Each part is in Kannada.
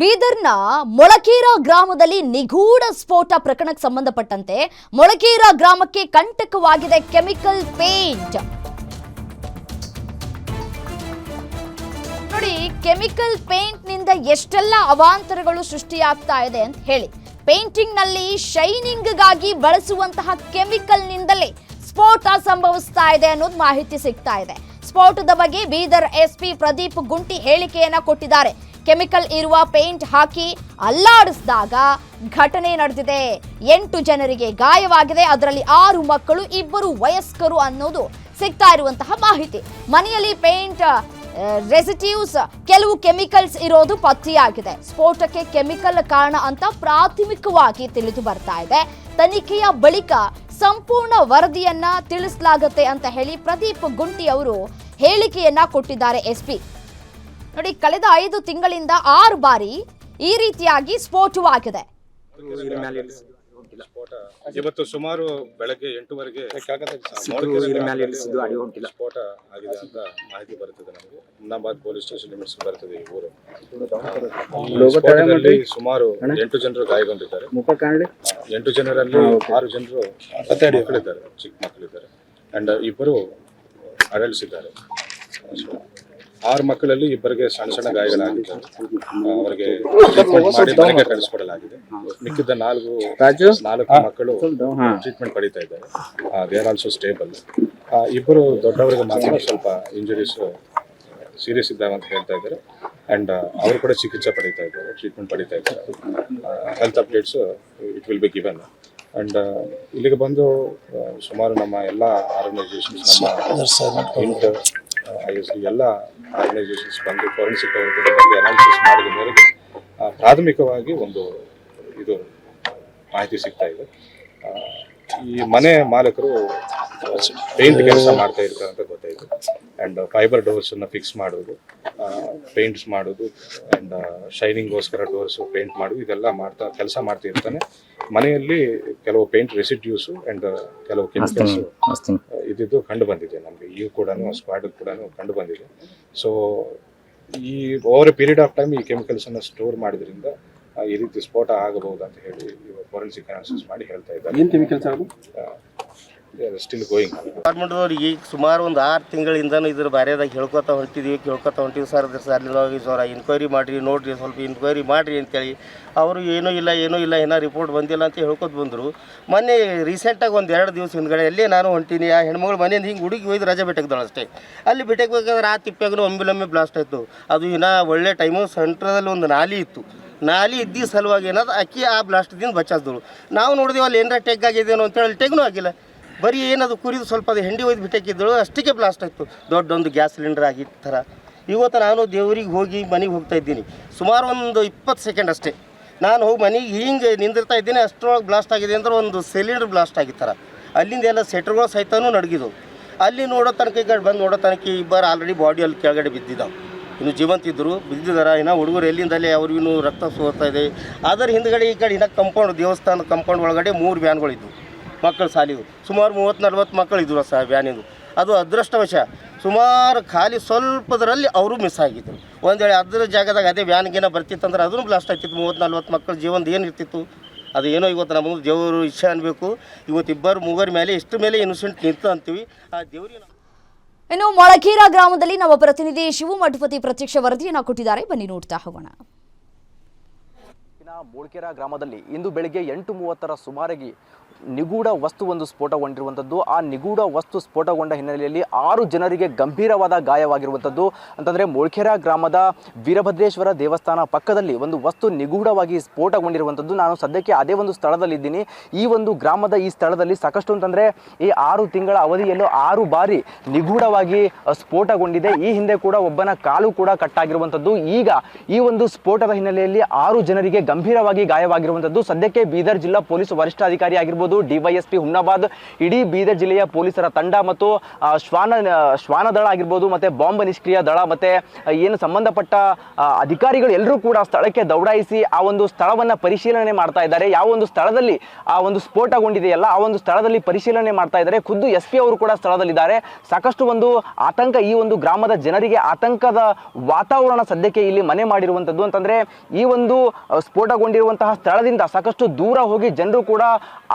ಬೀದರ್ನ ಮೊಳಕೇರ ಗ್ರಾಮದಲ್ಲಿ ನಿಗೂಢ ಸ್ಫೋಟ ಪ್ರಕರಣಕ್ಕೆ ಸಂಬಂಧಪಟ್ಟಂತೆ ಮೊಳಕೇರ ಗ್ರಾಮಕ್ಕೆ ಕಂಟಕವಾಗಿದೆ ಕೆಮಿಕಲ್ ಪೇಂಟ್. ನೋಡಿ, ಕೆಮಿಕಲ್ ಪೇಂಟ್ ನಿಂದ ಎಷ್ಟೆಲ್ಲ ಅವಾಂತರಗಳು ಸೃಷ್ಟಿಯಾಗ್ತಾ ಇದೆ ಅಂತ ಹೇಳಿ. ಪೇಂಟಿಂಗ್ ನಲ್ಲಿ ಶೈನಿಂಗ್ ಗಾಗಿ ಬಳಸುವಂತಹ ಕೆಮಿಕಲ್ ನಿಂದಲೇ ಸ್ಫೋಟ ಸಂಭವಿಸ್ತಾ ಇದೆ ಅನ್ನೋದು ಮಾಹಿತಿ ಸಿಗ್ತಾ ಇದೆ. ಸ್ಫೋಟದ ಬಗ್ಗೆ ಬೀದರ್ ಎಸ್ಪಿ ಪ್ರದೀಪ್ ಗುಂಟಿ ಹೇಳಿಕೆಯನ್ನ ಕೊಟ್ಟಿದ್ದಾರೆ. ಕೆಮಿಕಲ್ ಇರುವ ಪೇಂಟ್ ಹಾಕಿ ಅಲ್ಲಾಡಿಸಿದಾಗ ಘಟನೆ ನಡೆದಿದೆ. 8 ಜನರಿಗೆ ಗಾಯವಾಗಿದೆ. ಅದರಲ್ಲಿ 6 ಮಕ್ಕಳು, 2 ವಯಸ್ಕರು ಅನ್ನೋದು ಸಿಗ್ತಾ ಇರುವಂತಹ ಮಾಹಿತಿ. ಮನೆಯಲ್ಲಿ ಪೇಂಟ್ ರೆಸಿಡ್ಯೂಸ್, ಕೆಲವು ಕೆಮಿಕಲ್ಸ್ ಇರೋದು ಪತ್ತೆಯಾಗಿದೆ. ಸ್ಫೋಟಕ್ಕೆ ಕೆಮಿಕಲ್ ಕಾರಣ ಅಂತ ಪ್ರಾಥಮಿಕವಾಗಿ ತಿಳಿದು ಬರ್ತಾ ಇದೆ. ತನಿಖೆಯ ಬಳಿಕ ಸಂಪೂರ್ಣ ವರದಿಯನ್ನ ತಿಳಿಸಲಾಗುತ್ತೆ ಅಂತ ಹೇಳಿ ಪ್ರದೀಪ್ ಗುಂಟಿ ಅವರು ಹೇಳಿಕೆಯನ್ನ ಕೊಟ್ಟಿದ್ದಾರೆ ಎಸ್ಪಿ. ನೋಡಿ, ಕಳೆದ 5 ತಿಂಗಳಿಂದ 6 ಬಾರಿ ಈ ರೀತಿಯಾಗಿ ಸ್ಫೋಟವಾಗಿದೆ. ಇವತ್ತು ಸುಮಾರು ಬೆಳಗ್ಗೆ 8 ಸ್ಫೋಟ ಆಗಿದೆ ಅಂತ ಮಾಹಿತಿ ಬರುತ್ತದೆ. ನಮಗೆ ಹುಮ್ನಾಬಾದ್ ಪೊಲೀಸ್ ಸ್ಟೇಷನ್ ಲಿಮಿಟ್ಸ್ ಬರ್ತದೆ ಈ ಊರು. ಸ್ಫೋಟದಲ್ಲಿ ಸುಮಾರು 8 ಜನರು ಗಾಯಗೊಂಡಿದ್ದಾರೆ. 8 ಜನರಲ್ಲಿ 6 ಜನರು ಮಕ್ಕಳಿದ್ದಾರೆ, ಚಿಕ್ಕ ಮಕ್ಕಳಿದ್ದಾರೆ, ಅಂಡ್ 2 ಅಡಲ್ಟ್ಸ್ ಇದ್ದಾರೆ. 6 ಮಕ್ಕಳಲ್ಲಿ 2ರಿಗೆ ಸಣ್ಣ ಗಾಯಗಳಾಗಿದ್ದಾರೆ. ಅವರಿಗೆ ಟ್ರೀಟ್ಮೆಂಟ್ ಮಾಡಿ ಮನೆಗೆ ಕಳಿಸ್ಕೊಡಲಾಗಿದೆ. ಮಿಕ್ಕಿದ 4 ಮಕ್ಕಳು ಟ್ರೀಟ್ಮೆಂಟ್ ಪಡಿತಾ ಇದ್ದಾರೆ. They are also stable. 2 ದೊಡ್ಡವರಿಗೆ ಮಾತ್ರ ಸ್ವಲ್ಪ ಇಂಜುರೀಸ್ ಸೀರಿಯಸ್ ಇದ್ದಾವೆ ಅಂತ ಹೇಳ್ತಾ ಇದ್ದಾರೆ. ಅಂಡ್ ಅವರು ಕೂಡ ಚಿಕಿತ್ಸೆ ಪಡಿತಾ ಇದ್ದಾರೆ, ಟ್ರೀಟ್ಮೆಂಟ್ ಪಡಿತಾ ಇದ್ದಾರೆ. Health updates it will be given. And ಇಲ್ಲಿಗೆ ಬಂದು ಸುಮಾರು ನಮ್ಮ ಎಲ್ಲ ಆರ್ಗನೈಸೇಷನ್ಸ್, ನಮ್ಮ ಎಲ್ಲ ಆರ್ಗನೈಸೇಷನ್ಸ್ ಬಂದು ಫೋರೆನ್ಸಿಕ್ ಬಗ್ಗೆ ಅನಾಲಿಸಿಸ್ ಮಾಡಿದ ಮೇರೆಗೆ ಪ್ರಾಥಮಿಕವಾಗಿ ಒಂದು ಇದು ಮಾಹಿತಿ ಸಿಗ್ತಾ ಇದೆ. ಈ ಮನೆ ಮಾಲಕರು ಪೇಂಟ್ ಕೆಲಸ ಮಾಡ್ತಾ ಇರ್ತಾರೆ ಅಂತ ಗೊತ್ತಾಯಿತು. ಆ್ಯಂಡ್ ಫೈಬರ್ ಡೋರ್ಸನ್ನು ಫಿಕ್ಸ್ ಮಾಡೋದು, ಪೇಂಟ್ಸ್ ಮಾಡೋದು, ಆ್ಯಂಡ್ ಶೈನಿಂಗ್ಗೋಸ್ಕರ ಡೋರ್ಸು ಪೇಂಟ್ ಮಾಡೋದು, ಇದೆಲ್ಲ ಕೆಲಸ ಮಾಡ್ತಾ ಇರ್ತಾನೆ. ಮನೆಯಲ್ಲಿ ಕೆಲವು ಪೇಂಟ್ ರೆಸಿಡ್ಯೂಸು ಆ್ಯಂಡ್ ಕೆಲವು ಕೆಮಿಕಲ್ಸ್ ಇದ್ದಿದ್ದು ಕಂಡು ಬಂದಿದೆ ನಮಗೆ. ಈಗ ಕೂಡ ಸ್ಕ್ವಾಡ್ ಕೂಡ ಕಂಡು ಬಂದಿದೆ. ಸೊ ಈ over A period of time ಈ ಕೆಮಿಕಲ್ಸನ್ನು ಸ್ಟೋರ್ ಮಾಡೋದ್ರಿಂದ ಈ ರೀತಿ ಸ್ಫೋಟ ಆಗಬಹುದು ಅಂತ ಹೇಳಿ ಫೋರೆನ್ಸಿಕ್ ಅನಾಲಿಸಿಸ್ ಮಾಡಿ ಹೇಳ್ತಾ ಇದ್ದಾರೆ. Still going. ಗೌರ್ಮೆಂಟ್ದವ್ರಿಗೆ ಸುಮಾರು ಒಂದು 6 ತಿಂಗಳಿಂದನೂ ಇದ್ರ ಬಾರ್ಯದಾಗ ಕೇಳ್ಕೊತಾ ಹೊಂಟಿದ್ವಿ ಸರ್ ಇನ್ಕ್ವೈರಿ ಮಾಡಿರಿ, ನೋಡಿರಿ, ಸ್ವಲ್ಪ ಇನ್ಕ್ವೈರಿ ಮಾಡಿರಿ ಅಂತೇಳಿ. ಅವರು ಏನೂ ಇಲ್ಲ ಏನೋ ರಿಪೋರ್ಟ್ ಬಂದಿಲ್ಲ ಅಂತ ಹೇಳ್ಕೊತ ಬಂದರು. ಮೊನ್ನೆ ರೀಸೆಂಟಾಗಿ ಒಂದು 2 ದಿವಸ ಹಿಂದ್ಗಡೆ ಅಲ್ಲೇ ನಾನು ಹೊಂಟೀನಿ. ಆ ಹೆಣ್ಮಗಳು ಮನೆಯಿಂದ ಹಿಂಗೆ ಹುಡುಗಿ ಹೋಯ್ದು ರಜೆ ಬೆಟ್ಟಕ್ದಳು ಅಷ್ಟೇ. ಅಲ್ಲಿ ಬೆಟ್ಟಕ್ಕೆ ಆ ತಿಪ್ಪಾಗೂ ಒಮ್ಮಿಲೊಮ್ಮೆ ಬ್ಲಾಸ್ಟ್ ಆಯಿತು. ಅದು ಇನ್ನೂ ಒಳ್ಳೆ ಟೈಮು. ಸೆಂಟ್ರದಲ್ಲಿ ಒಂದು ನಾಲಿ ಇತ್ತು. ನಾಲಿ ಇದ್ದ ಸಲುವಾಗಿ ಏನಾದ್ರು ಅಕ್ಕಿ ಆ ಬ್ಲಾಸ್ಟ್ದಿಂದ ಬಚಾಸಿದಳು. ನಾವು ನೋಡಿದೆವು ಅಲ್ಲಿ ಏನಾರ ಟೆಗ್ ಆಗಿದ್ದೇನೋ ಅಂತೇಳಿ ಟೆಗ್ನೂ ಆಗಿಲ್ಲ. ಬರೀ ಏನದು ಕುರಿದು ಸ್ವಲ್ಪ ಅದು ಹೆಂಡಿ ಒಯ್ದು ಬಿಟ್ಟಕ್ಕಿದ್ದಳು, ಅಷ್ಟಕ್ಕೆ ಬ್ಲಾಸ್ಟ್ ಆಯಿತು. ದೊಡ್ಡೊಂದು ಗ್ಯಾಸ್ ಸಿಲಿಂಡರ್ ಆಗಿದ್ದ ಥರ. ಇವತ್ತು ನಾನು ದೇವ್ರಿಗೆ ಹೋಗಿ ಮನೆಗೆ ಹೋಗ್ತಾ ಇದ್ದೀನಿ. ಸುಮಾರು ಒಂದು 20 ಸೆಕೆಂಡ್ ಅಷ್ಟೇ. ನಾನು ಹೋಗಿ ಮನೆಗೆ ಹಿಂಗೆ ನಿಂದಿರ್ತಾ ಇದ್ದೀನಿ. ಅಷ್ಟರೊಳಗೆ ಬ್ಲಾಸ್ಟ್ ಆಗಿದೆ ಅಂದ್ರೆ ಒಂದು ಸಿಲಿಂಡರ್ ಬ್ಲಾಸ್ಟ್ ಆಗಿತ್ತರ. ಅಲ್ಲಿಂದ ಎಲ್ಲ ಸೆಟ್ರ್ಗಳು ಸಹಿತನೂ ನಡಗಿದವು. ಅಲ್ಲಿ ನೋಡೋ ತನಕ ಈ ಕಡೆ ಬಂದು ನೋಡೋ ತನಕ 2 ಆಲ್ರೆಡಿ ಬಾಡಿ ಅಲ್ಲಿ ಕೆಳಗಡೆ ಬಿದ್ದಿದ್ದಾವೆ. ಇನ್ನು ಜೀವಂತ ಇದ್ದರು, ಬಿದ್ದಿದ್ದಾರೆ. ಇನ್ನು ಹುಡುಗರು ಎಲ್ಲಿಂದಲೇ ಅವ್ರಿಗೂ ರಕ್ತ ಸೋರ್ತಾ ಇದೆ. ಅದರ ಹಿಂದ್ಗಡೆ ಈ ಕಡೆ ಇನ್ನು ಕಂಪೌಂಡ್, ದೇವಸ್ಥಾನ ಕಂಪೌಂಡ್ ಒಳಗಡೆ 3 ವ್ಯಾನ್ಗಳಿದ್ವು ಮಕ್ಕಳು ಸಾಲಿದು. ಸುಮಾರು 30-40 ಮಕ್ಕಳು ಇದ್ದರು ವ್ಯಾನಿಂದು. ಅದು ಅದೃಷ್ಟವಶ ಸುಮಾರು ಖಾಲಿ ಸ್ವಲ್ಪದರಲ್ಲಿ ಅವರು ಮಿಸ್ ಆಗಿದ್ದರು. ಒಂದು ವೇಳೆ ಅದರ ಜಾಗದಾಗ ಅದೇ ವ್ಯಾನ್ಗೇನೋ ಬರ್ತಿತ್ತಂದ್ರೆ ಅದನ್ನು ಬ್ಲಾಸ್ಟ್ ಆಗ್ತಿತ್ತು. 30-40 ಮಕ್ಕಳು ಜೀವನದ ಏನು ಇರ್ತಿತ್ತು ಅದು ಏನೋ. ಇವತ್ತು ನಮಗೆ ದೇವರು ಇಚ್ಛೆ ಅನ್ಬೇಕು. ಇವತ್ತು 2-3 ಮೇಲೆ ಎಷ್ಟು ಮೇಲೆ ಇನ್ಸಿಡೆಂಟ್ ನಿಂತು ಅಂತೀವಿ. ಆ ದೇವರಿಗೆ. ಇನ್ನು ಮೊಳಕೇರ ಗ್ರಾಮದಲ್ಲಿ ನಮ್ಮ ಪ್ರತಿನಿಧಿ ಶಿವು ಮಠಪತಿ ಪ್ರತ್ಯಕ್ಷ ವರದಿಯನ್ನು ಕೊಟ್ಟಿದ್ದಾರೆ. ಬನ್ನಿ ನೋಡ್ತಾ ಹೋಗೋಣ. ಮೂಳ್ಕೆರೆ ಗ್ರಾಮದಲ್ಲಿ ಇಂದು ಬೆಳಗ್ಗೆ 8:30 ಸುಮಾರಿಗೆ ನಿಗೂಢ ವಸ್ತು ಒಂದು ಸ್ಫೋಟಗೊಂಡಿರುವಂಥದ್ದು. ಆ ನಿಗೂಢ ವಸ್ತು ಸ್ಫೋಟಗೊಂಡ ಹಿನ್ನೆಲೆಯಲ್ಲಿ 6 ಜನರಿಗೆ ಗಂಭೀರವಾದ ಗಾಯವಾಗಿರುವಂಥದ್ದು. ಅಂತಂದರೆ ಮೂಳ್ಕೆರೆ ಗ್ರಾಮದ ವೀರಭದ್ರೇಶ್ವರ ದೇವಸ್ಥಾನ ಪಕ್ಕದಲ್ಲಿ ಒಂದು ವಸ್ತು ನಿಗೂಢವಾಗಿ ಸ್ಫೋಟಗೊಂಡಿರುವಂಥದ್ದು. ನಾನು ಸದ್ಯಕ್ಕೆ ಅದೇ ಒಂದು ಸ್ಥಳದಲ್ಲಿದ್ದೀನಿ. ಈ ಒಂದು ಗ್ರಾಮದ ಈ ಸ್ಥಳದಲ್ಲಿ ಸಾಕಷ್ಟು ಅಂತಂದರೆ ಈ 6 ತಿಂಗಳ ಅವಧಿಯಲ್ಲೂ 6 ಬಾರಿ ನಿಗೂಢವಾಗಿ ಸ್ಫೋಟಗೊಂಡಿದೆ. ಈ ಹಿಂದೆ ಕೂಡ ಒಬ್ಬನ ಕಾಲು ಕೂಡ ಕಟ್ಟಾಗಿರುವಂಥದ್ದು. ಈಗ ಈ ಒಂದು ಸ್ಫೋಟದ ಹಿನ್ನೆಲೆಯಲ್ಲಿ 6 ಜನರಿಗೆ ಗಂಭೀರವಾಗಿ ಗಾಯವಾಗಿರುವಂಥದ್ದು. ಸದ್ಯಕ್ಕೆ ಬೀದರ್ ಜಿಲ್ಲಾ ಪೊಲೀಸ್ ವರಿಷ್ಠಾಧಿಕಾರಿ ಆಗಿರ್ಬೋದು, ಡಿವೈಎಸ್ಪಿ ಹುಮ್ನಾಬಾದ್, ಇಡೀ ಬೀದರ್ ಜಿಲ್ಲೆಯ ಪೊಲೀಸರ ತಂಡ ಮತ್ತು ಶ್ವಾನ ದಳ ಆಗಿರ್ಬೋದು, ಮತ್ತೆ ಬಾಂಬ್ ನಿಷ್ಕ್ರಿಯ ದಳ, ಮತ್ತೆ ಏನು ಸಂಬಂಧಪಟ್ಟ ಅಧಿಕಾರಿಗಳು ಎಲ್ಲರೂ ಕೂಡ ಸ್ಥಳಕ್ಕೆ ದೌಡಾಯಿಸಿ ಆ ಒಂದು ಸ್ಥಳವನ್ನ ಪರಿಶೀಲನೆ ಮಾಡ್ತಾ ಇದ್ದಾರೆ. ಯಾವ ಒಂದು ಸ್ಥಳದಲ್ಲಿ ಆ ಒಂದು ಸ್ಫೋಟಗೊಂಡಿದೆಯಲ್ಲ ಆ ಒಂದು ಸ್ಥಳದಲ್ಲಿ ಪರಿಶೀಲನೆ ಮಾಡ್ತಾ ಇದ್ದಾರೆ. ಖುದ್ದು SP ಅವರು ಕೂಡ ಸ್ಥಳದಲ್ಲಿದ್ದಾರೆ. ಸಾಕಷ್ಟು ಒಂದು ಆತಂಕ, ಈ ಒಂದು ಗ್ರಾಮದ ಜನರಿಗೆ ಆತಂಕದ ವಾತಾವರಣ ಸದ್ಯಕ್ಕೆ ಇಲ್ಲಿ ಮನೆ ಮಾಡಿರುವಂಥದ್ದು. ಅಂತಂದ್ರೆ ಈ ಒಂದು ಸ್ಫೋಟಗೊಂಡಿರುವಂತಹ ಸ್ಥಳದಿಂದ ಸಾಕಷ್ಟು ದೂರ ಹೋಗಿ ಜನರು ಕೂಡ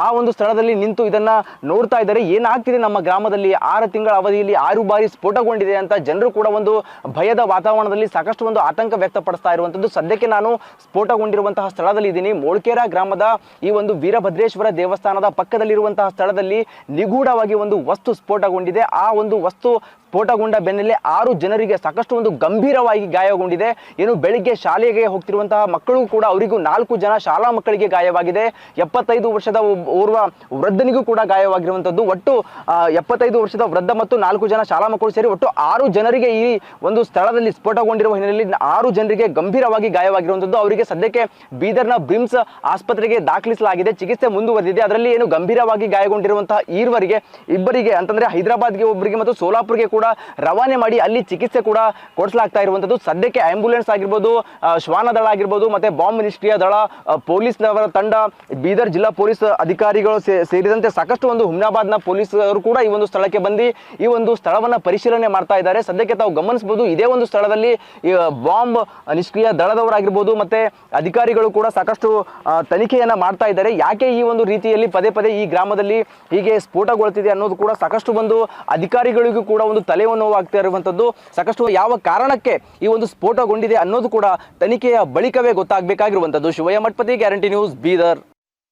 ಆ ಒಂದು ಸ್ಥಳದಲ್ಲಿ ನಿಂತು ಇದನ್ನ ನೋಡ್ತಾ ಇದ್ದಾರೆ. ಏನಾಗ್ತಿದೆ ನಮ್ಮ ಗ್ರಾಮದಲ್ಲಿ, 6 ತಿಂಗಳ ಅವಧಿಯಲ್ಲಿ 6 ಬಾರಿ ಸ್ಫೋಟಗೊಂಡಿದೆ ಅಂತ ಜನರು ಕೂಡ ಒಂದು ಭಯದ ವಾತಾವರಣದಲ್ಲಿ ಸಾಕಷ್ಟು ಒಂದು ಆತಂಕ ವ್ಯಕ್ತಪಡಿಸ್ತಾ ಇರುವಂಥದ್ದು. ಸದ್ಯಕ್ಕೆ ನಾನು ಸ್ಫೋಟಗೊಂಡಿರುವಂತಹ ಸ್ಥಳದಲ್ಲಿ ಇದ್ದೀನಿ. ಮೋಳ್ಕೆರಾ ಗ್ರಾಮದ ಈ ಒಂದು ವೀರಭದ್ರೇಶ್ವರ ದೇವಸ್ಥಾನದ ಪಕ್ಕದಲ್ಲಿರುವಂತಹ ಸ್ಥಳದಲ್ಲಿ ನಿಗೂಢವಾಗಿ ಒಂದು ವಸ್ತು ಸ್ಫೋಟಗೊಂಡಿದೆ. ಆ ಒಂದು ವಸ್ತು ಸ್ಫೋಟಗೊಂಡ ಬೆನ್ನಲ್ಲೇ 6 ಜನರಿಗೆ ಸಾಕಷ್ಟು ಒಂದು ಗಂಭೀರವಾಗಿ ಗಾಯಗೊಂಡಿದೆ. ಏನು ಬೆಳಿಗ್ಗೆ ಶಾಲೆಗೆ ಹೋಗ್ತಿರುವಂತಹ ಮಕ್ಕಳು ಕೂಡ, ಅವರಿಗೂ 4 ಜನ ಶಾಲಾ ಮಕ್ಕಳಿಗೆ ಗಾಯವಾಗಿದೆ. 75 ವರ್ಷದ ಓರ್ವ ವೃದ್ಧನಿಗೂ ಕೂಡ ಗಾಯವಾಗಿರುವಂಥದ್ದು. ಒಟ್ಟು 75 ವರ್ಷದ ವೃದ್ಧ ಮತ್ತು 4 ಜನ ಶಾಲಾ ಮಕ್ಕಳು ಸೇರಿ ಒಟ್ಟು 6 ಜನರಿಗೆ ಈ ಒಂದು ಸ್ಥಳದಲ್ಲಿ ಸ್ಫೋಟಗೊಂಡಿರುವ ಹಿನ್ನೆಲೆಯಲ್ಲಿ 6 ಜನರಿಗೆ ಗಂಭೀರವಾಗಿ ಗಾಯವಾಗಿರುವಂಥದ್ದು. ಅವರಿಗೆ ಸದ್ಯಕ್ಕೆ ಬೀದರ್ನ ಬ್ರಿಮ್ಸ್ ಆಸ್ಪತ್ರೆಗೆ ದಾಖಲಿಸಲಾಗಿದೆ. ಚಿಕಿತ್ಸೆ ಮುಂದುವರೆದಿದೆ. ಅದರಲ್ಲಿ ಏನು ಗಂಭೀರವಾಗಿ ಗಾಯಗೊಂಡಿರುವಂತಹ ಇಬ್ಬರಿಗೆ ಅಂತಂದ್ರೆ ಹೈದರಾಬಾದ್ಗೆ ಒಬ್ಬರಿಗೆ ಮತ್ತು ಸೋಲಾಪುರ್ಗೆ ಕೂಡ ರವಾನೆ ಮಾಡಿ ಅಲ್ಲಿ ಚಿಕಿತ್ಸೆ ಕೂಡ ಕೊಡಿಸಲಾಗ್ತಾ ಇರುವಂಥದ್ದು. ಸದ್ಯಕ್ಕೆ ಆಂಬ್ಯುಲೆನ್ಸ್ ಆಗಿರ್ಬೋದು, ಶ್ವಾನ ದಳ ಆಗಿರ್ಬೋದು, ಮತ್ತೆ ಬಾಂಬ್ ನಿಷ್ಕ್ರಿಯ ದಳ, ಪೊಲೀಸ್ನವರ ತಂಡ, ಬೀದರ್ ಜಿಲ್ಲಾ ಪೊಲೀಸ್ ಅಧಿಕಾರಿಗಳು ಸೇರಿದಂತೆ ಸಾಕಷ್ಟು ಒಂದು ಹುಮ್ನಾಬಾದ್ನ ಪೊಲೀಸರು ಕೂಡ ಈ ಒಂದು ಸ್ಥಳಕ್ಕೆ ಬಂದು ಈ ಒಂದು ಸ್ಥಳವನ್ನ ಪರಿಶೀಲನೆ ಮಾಡ್ತಾ ಇದ್ದಾರೆ. ಸದ್ಯಕ್ಕೆ ತಾವು ಗಮನಿಸಬಹುದು, ಇದೇ ಒಂದು ಸ್ಥಳದಲ್ಲಿ ಬಾಂಬ್ ನಿಷ್ಕ್ರಿಯ ದಳದವರಾಗಿರ್ಬೋದು ಮತ್ತೆ ಅಧಿಕಾರಿಗಳು ಕೂಡ ಸಾಕಷ್ಟು ತನಿಖೆಯನ್ನ ಮಾಡ್ತಾ ಇದ್ದಾರೆ. ಯಾಕೆ ಈ ಒಂದು ರೀತಿಯಲ್ಲಿ ಪದೇ ಪದೇ ಈ ಗ್ರಾಮದಲ್ಲಿ ಹೀಗೆ ಸ್ಫೋಟಗೊಳ್ತಿದೆ ಅನ್ನೋದು ಕೂಡ ಸಾಕಷ್ಟು ಒಂದು ಅಧಿಕಾರಿಗಳಿಗೂ ಕೂಡ ಒಂದು ತಲೆನೋವು ನೋವಾಗ್ತಾ ಇರುವಂಥದ್ದು. ಸಾಕಷ್ಟು ಯಾವ ಕಾರಣಕ್ಕೆ ಈ ಒಂದು ಸ್ಫೋಟಗೊಂಡಿದೆ ಅನ್ನೋದು ಕೂಡ ತನಿಖೆಯ ಬಳಿಕವೇ ಗೊತ್ತಾಗಬೇಕಾಗಿರುವಂಥದ್ದು. Shivayya Mathapati, guarantee news, Bidar.